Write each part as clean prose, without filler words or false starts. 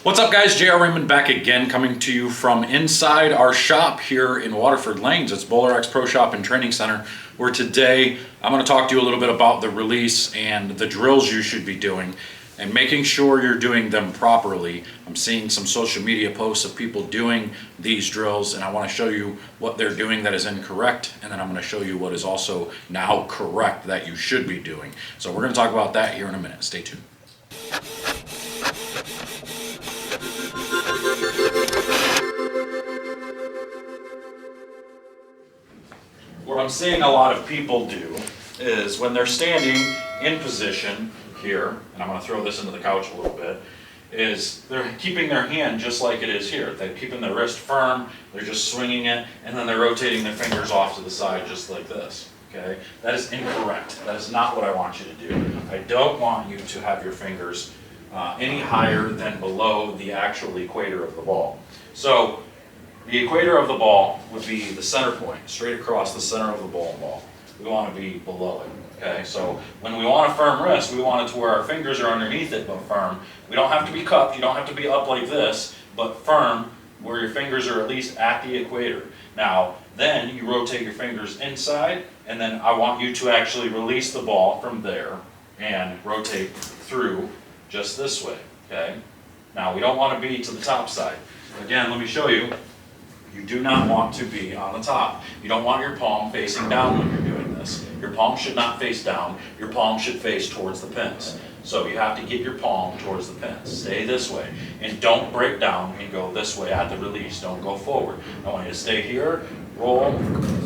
What's up guys, JR Raymond back again, coming to you from inside our shop here in Waterford Lanes. It's BowlerX Pro Shop and Training Center, where today I'm going to talk to you a little bit about the release and the drills you should be doing and making sure you're doing them properly. I'm seeing some social media posts of people doing these drills, and I want to show you what they're doing that is incorrect, and then I'm going to show you what is also now correct that you should be doing. So we're going to talk about that here in a minute. Stay tuned. What I'm seeing a lot of people do is when they're standing in position here, and I'm going to throw this into the couch a little bit, is they're keeping their hand just like it is here. They're keeping their wrist firm, they're just swinging it, and then they're rotating their fingers off to the side just like this. Okay? That is incorrect. That is not what I want you to do. I don't want you to have your fingers any higher than below the actual equator of the ball. So the equator of the ball would be the center point, straight across the center of the bowling ball. We want to be below it. Okay, so when we want a firm wrist, we want it to where our fingers are underneath it but firm. We don't have to be cupped, you don't have to be up like this, but firm where your fingers are at least at the equator. Now, then you rotate your fingers inside, and then I want you to actually release the ball from there and rotate through just this way. Okay, now we don't want to be to the top side. Again, let me show you. You do not want to be on the top. You don't want your palm facing down when you're doing this. Your palm should not face down. Your palm should face towards the pins. So you have to get your palm towards the pins. Stay this way. And don't break down and go this way at the release. Don't go forward. I want you to stay here, roll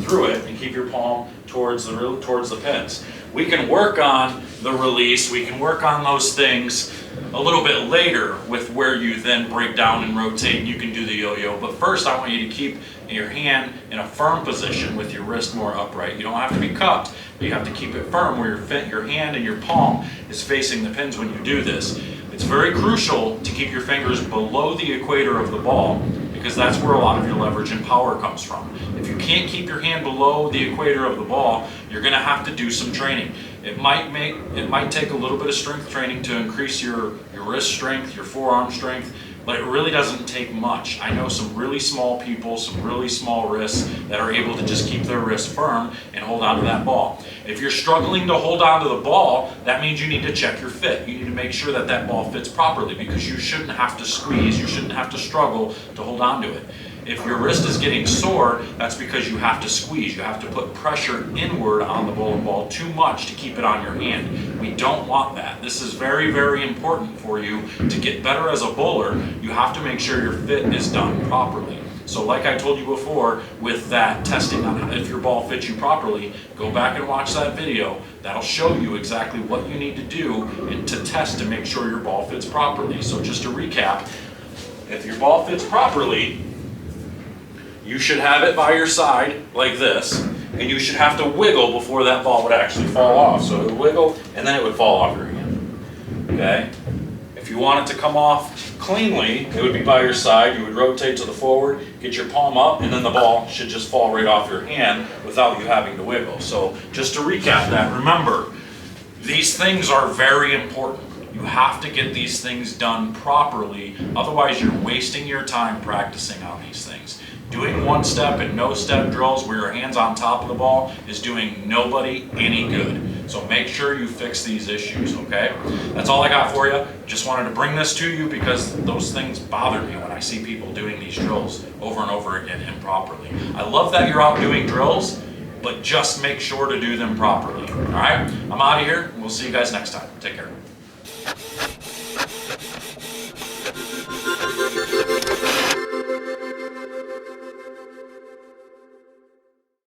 through it, and keep your palm towards the pins. We can work on the release. We can work on those things a little bit later with where you then break down and rotate, and you can do the yo-yo. But first I want you to keep your hand in a firm position with your wrist more upright. You don't have to be cupped, but you have to keep it firm where your hand and your palm is facing the pins when you do this. It's very crucial to keep your fingers below the equator of the ball, because that's where a lot of your leverage and power comes from. If you can't keep your hand below the equator of the ball, you're going to have to do some training. It might take a little bit of strength training to increase your wrist strength, your forearm strength, but it really doesn't take much. I know some really small people, some really small wrists that are able to just keep their wrist firm and hold on to that ball. If you're struggling to hold on to the ball, that means you need to check your fit. You need to make sure that that ball fits properly, because you shouldn't have to squeeze, you shouldn't have to struggle to hold on to it. If your wrist is getting sore, that's because you have to squeeze. You have to put pressure inward on the bowling ball too much to keep it on your hand. We don't want that. This is very, very important for you to get better as a bowler. You have to make sure your fit is done properly. So like I told you before, with that testing on if your ball fits you properly, go back and watch that video. That'll show you exactly what you need to do and to test to make sure your ball fits properly. So just to recap, if your ball fits properly, you should have it by your side like this, and you should have to wiggle before that ball would actually fall off. So it would wiggle, and then it would fall off your hand. Okay? If you want it to come off cleanly, it would be by your side. You would rotate to the forward, get your palm up, and then the ball should just fall right off your hand without you having to wiggle. So just to recap that, remember, these things are very important. You have to get these things done properly, otherwise you're wasting your time practicing on these things. Doing one step and no step drills where your hand's on top of the ball is doing nobody any good. So make sure you fix these issues, okay? That's all I got for you. Just wanted to bring this to you because those things bother me when I see people doing these drills over and over again improperly. I love that you're out doing drills, but just make sure to do them properly, all right? I'm out of here, and we'll see you guys next time. Take care.